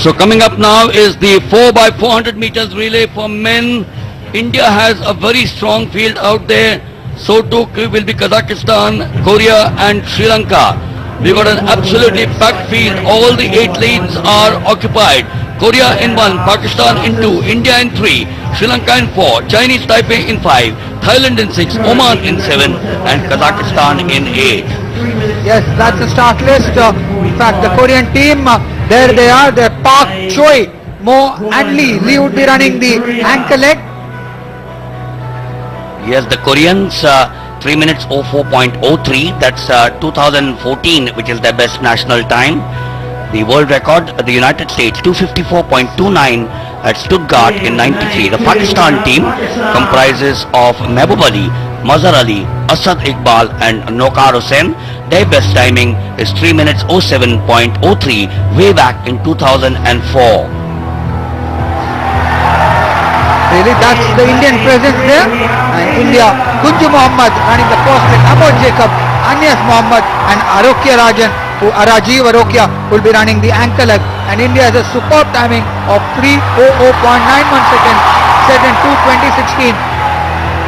So coming up now is the 4x400 meters relay for men. India has a very strong field out there. So too will be Kazakhstan, Korea and Sri Lanka. We got an absolutely packed field. All the 8 lanes are occupied. Korea in 1, Pakistan in 2, India in 3, Sri Lanka in 4, Chinese Taipei in 5, Thailand in 6, Oman in 7 and Kazakhstan in 8. Yes, that's the start list. In fact, the Korean team, there they are. They're Park Choi, Mo and Lee. Lee would be running the anchor leg. Yes, the Koreans 3 minutes 04.03, that's 2014, which is their best national time. The world record, the United States 254.29 at Stuttgart in 93. The Pakistan team comprises of Mehboob Ali, Mazhar Ali, Asad Iqbal and Nokar Hussain. Their best timing is 3 minutes 07.03 way back in 2004. Really, that's the Indian presence there. And India, Kunju Mohammad running the first leg, Amol Jacob, Anyas Mohammad and Rajiv Arokia will be running the anchor leg. And India has a superb timing of 3:00.91 seconds set in 2:20.16,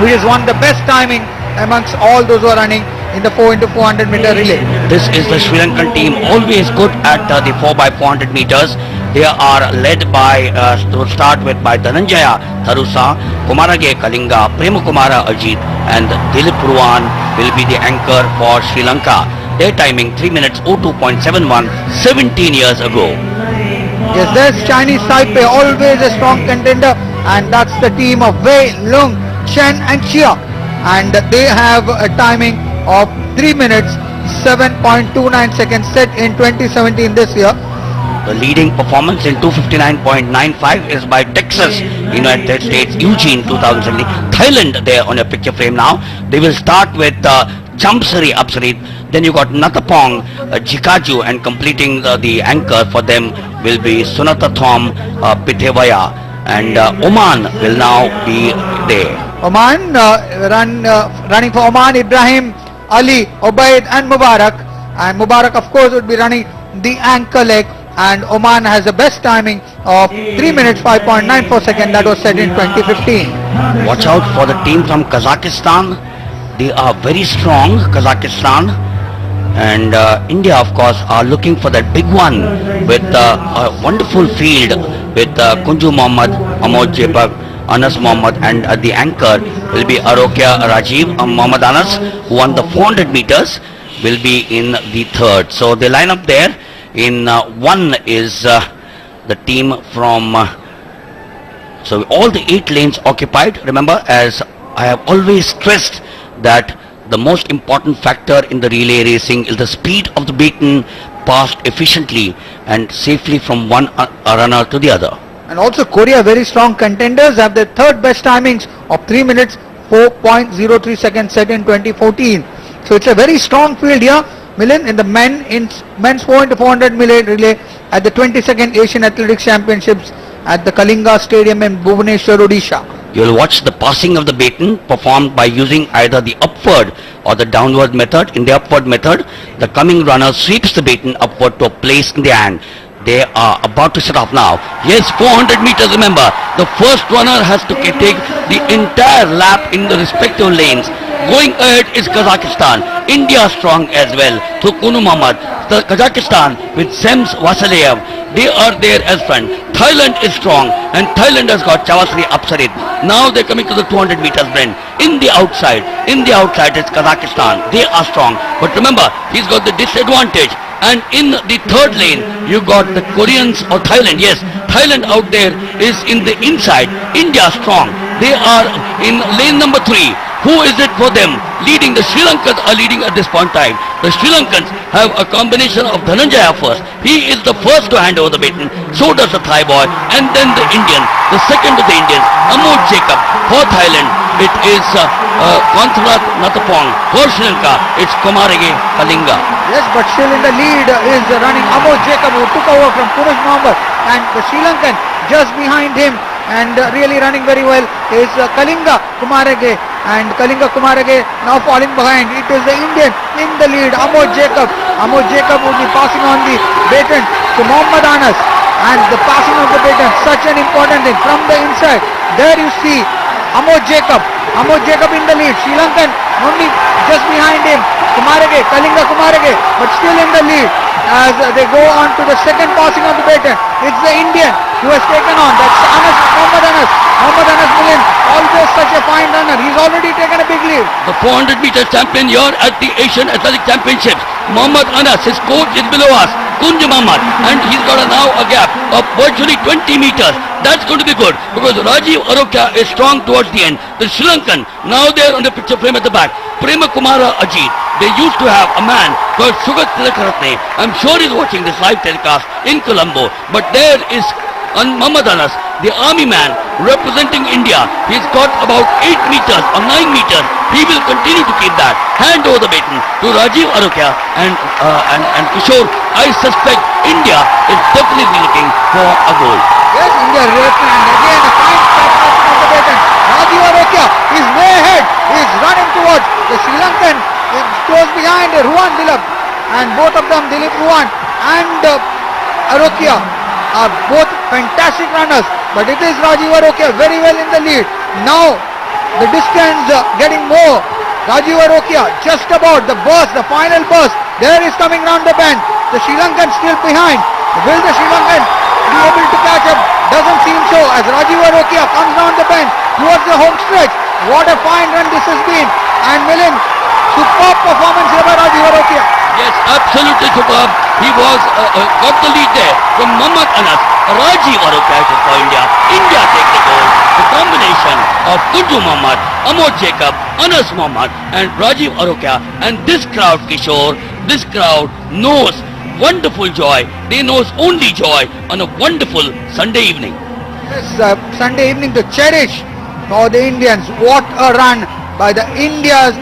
which is one of the best timing amongst all those who are running in the 4x400 meter relay. This is the Sri Lankan team, always good at the 4x400 meters. They are led by, to start with, by Dhananjaya Tharusa, Kumarage Kalinga, Premakumara Ajit and Dilip Ruwan will be the anchor for Sri Lanka. Their timing 3 minutes 02.71, 17 years ago. Yes, there's Chinese Taipei, always a strong contender, and that's the team of Wei, Lung, Chen and Chia, and they have a timing of 3 minutes 7.29 seconds set in 2017 this year. The leading performance in 259.95 is by Texas, United States, Eugene 2017. Thailand there on your picture frame now. They will start with Chamsari Apsarit. Then you got Natapong, Jikaju, and completing the anchor for them will be Sunata Thom Pitevaya. And Oman will now be there. Oman, running for Oman, Ibrahim, Ali, Obaid and Mubarak. And Mubarak of course would be running the anchor leg. And Oman has the best timing of 3 minutes 5.94 seconds that was set in 2015. Watch out for the team from Kazakhstan. They are very strong, Kazakhstan. And India of course are looking for that big one with a wonderful field with Kunju Mohammad, Amod Jacob, Anas Mohammad, and the anchor will be Arokia Rajiv. Mohammad Anas, who won the 400 meters, will be in the third. So they line up there. In 1 is the team from, so all the 8 lanes occupied. Remember, as I have always stressed, that the most important factor in the relay racing is the speed of the beaten passed efficiently and safely from one runner to the other. And also Korea, very strong contenders, have the third best timings of 3 minutes 4.03 seconds set in 2014. So it's a very strong field here. Milind, in the men's 4x400 relay at the 22nd Asian Athletics Championships at the Kalinga Stadium in Bhubaneswar, Odisha. You will watch the passing of the baton performed by using either the upward or the downward method. In the upward method, the coming runner sweeps the baton upward to a place in the hand. They are about to set off now. Yes, 400 meters, remember. The first runner has to take the entire lap in the respective lanes. Going ahead is Kazakhstan. India strong as well through Kunu Mohammad. Kazakhstan with Sems Vasiliyev, they are there as front. Thailand is strong and Thailand has got Chawasri Apsarit. Now they're coming to the 200 meters blend. In the outside is Kazakhstan. They are strong. But remember, he's got the disadvantage. And in the third lane, you got the Koreans or Thailand. Yes, Thailand out there is in the inside. India strong. They are in lane number 3. Who is it for them? Leading, the Sri Lankans are leading at this point in time. The Sri Lankans have a combination of Dhananjaya first. He is the first to hand over the baton. So does the Thai boy. And then the Indian. The second of the Indians, Amod Jacob. For Thailand, it is Konthrat Natapong. For Sri Lanka, it's Kumarage Kalinga. Yes, but still in the lead is running Amod Jacob, who took over from Kunj Mohammad. And the Sri Lankan just behind him and really running very well is Kalinga Kumarage. And Kalinga Kumarage now falling behind. It is the Indian in the lead, Amod Jacob. Amod Jacob will be passing on the baton to Mohammad Anas. and the passing of the baton, such an important thing from the inside. There you see Amod Jacob in the lead. Sri Lankan only just behind him. Kalinga Kumarage, but still in the lead as they go on to the second passing of the baton. It's the Indian who has taken on. That's Mohammad Anas. Mohammad Anas Milin, always such a fine runner. He's already taken a big lead. The 400 meter champion here at the Asian Athletic Championships, Mohammad Anas, his coach is below us, Kunj Mohammad, and he's got now a gap of virtually 20 meters. That's going to be good because Rajiv Arokia is strong towards the end. The Sri Lankan, now they're on the picture frame at the back. Prema Kumara Ajit, they used to have a man called Sugat Tilakaratne. I'm sure he's watching this live telecast in Colombo, but there is Mohammad Anas, the army man representing India. He's got about 8 meters or 9 meters. He will continue to keep that. Hand over the baton to Rajiv Arokia and Kishore. I suspect India is definitely looking for a goal. Yes, India right, and again a fine passing of the baton. Rajiv Arokia is way ahead. He's running towards the Sri Lankan. It goes behind Ruwan Dilip, and both of them, Dilip Ruwan and Arokia, are both fantastic runners, but it is Rajiv Arokia very well in the lead. Now the distance getting more. Rajiv Arokia just about the burst, the final burst. There is coming round the bend. The Sri Lankan still behind. Will the Sri Lankan be able to catch up? Doesn't seem so as Rajiv Arokia comes round the bend towards the home stretch. What a fine run this has been. And Milind, superb performance here by Rajiv Arokia. Yes, absolutely superb. He was got the lead there from Mohammad Anas. Rajiv Arokia for India. India take the goal. The combination of Kunju Mohammad, Amod Jacob, Anas Mohammad and Rajiv Arokia. And this crowd, Kishore, this crowd knows wonderful joy. They knows only joy on a wonderful Sunday evening. Yes, Sunday evening to cherish for the Indians. What a run by the India's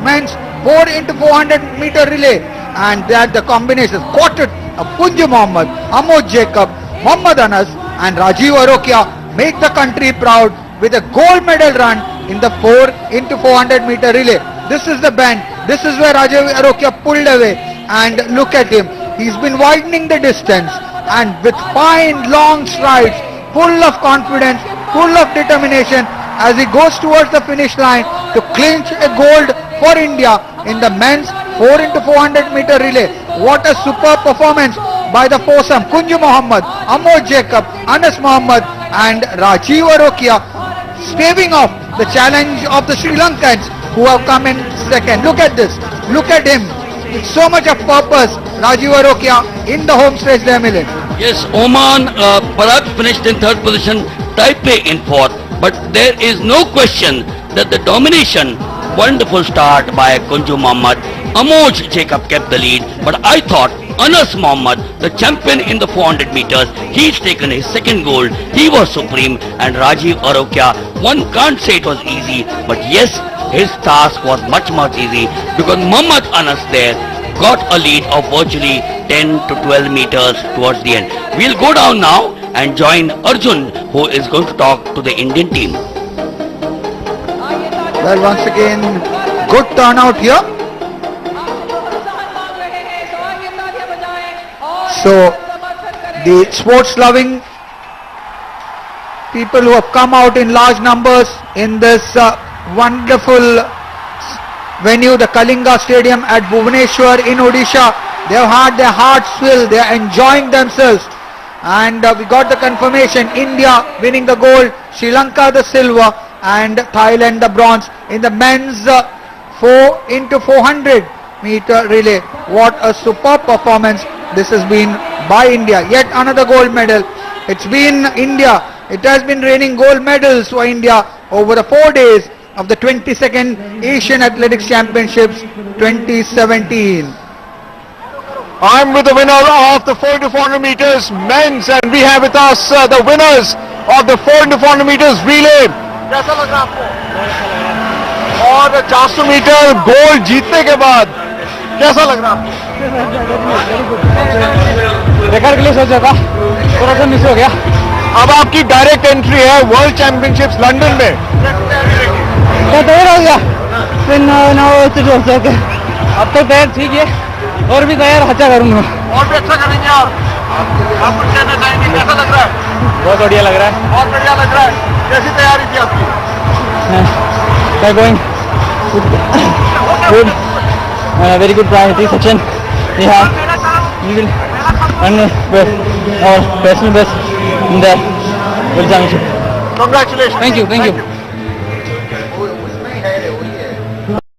men's 4 into 400 meter relay, and that the combination quartet of Kunju Mohammad, Amod Jacob, Mohammad Anas and Rajiv Arokia make the country proud with a gold medal run in the 4 into 400 meter relay. This is the bend. This is where Rajiv Arokia pulled away, and look at him. He's been widening the distance and with fine long strides, full of confidence, full of determination as he goes towards the finish line to clinch a gold for India in the men's 4 into 400 meter relay. What a superb performance by the foursome, Kunju Mohammad, Amod Jacob, Anas Mohammad and Rajiv Arokia, staving off the challenge of the Sri Lankans who have come in second. Look at this, look at him, with so much of purpose. Rajiv Arokia in the home stretch there, Milind. Yes, Oman perhaps finished in third position, Taipei in fourth, but there is no question that the domination, wonderful start by Kunju Mohammad. Amod Jacob kept the lead, but I thought Anas Mohammad, the champion in the 400 meters, he's taken his second gold. He was supreme, and Rajiv Arokia, one can't say it was easy, but yes, his task was much easy because Mohammad Anas there got a lead of virtually 10 to 12 meters towards the end. We'll go down now and join Arjun, who is going to talk to the Indian team. Well, once again, good turnout here. So, the sports-loving people who have come out in large numbers in this wonderful venue, the Kalinga Stadium at Bhubaneswar in Odisha, they have had their hearts filled, they are enjoying themselves. And we got the confirmation, India winning the gold, Sri Lanka the silver and Thailand the bronze in the men's 4 into 400 meter relay. What a superb performance this has been by India. Yet another gold medal. It's been India. It has been raining gold medals for India over the 4 days of the 22nd Asian Athletics Championships 2017. I'm with the winner of the 4 into 400 meters men's, and we have with us the winners of the 4 into 400 meters relay. कैसा लग रहा आपको? और 400 metre gold जीतने के बाद कैसा लग रहा आपको? रिकॉर्ड के लिए सोचा था, थोड़ा सा मिस हो गया. अब आपकी डायरेक्ट एंट्री है वर्ल्ड चैंपियनशिप्स लंदन में. तो तैयार हो गया, फिर हो सके. अब तो तैयार ठीक है, और भी तैयार अच्छा करूंगा. और भी अच्छा करेंगे आप. आप कुछ कहना चाहेंगे, कैसा लग रहा है? बहुत बढ़िया लग रहा है. बहुत बढ़िया लग रहा है. कैसी तैयारी थी आपकी? We are going good. Very good priority section. Yeah, we will run our personal best in the World Championship. Congratulations. Thank you.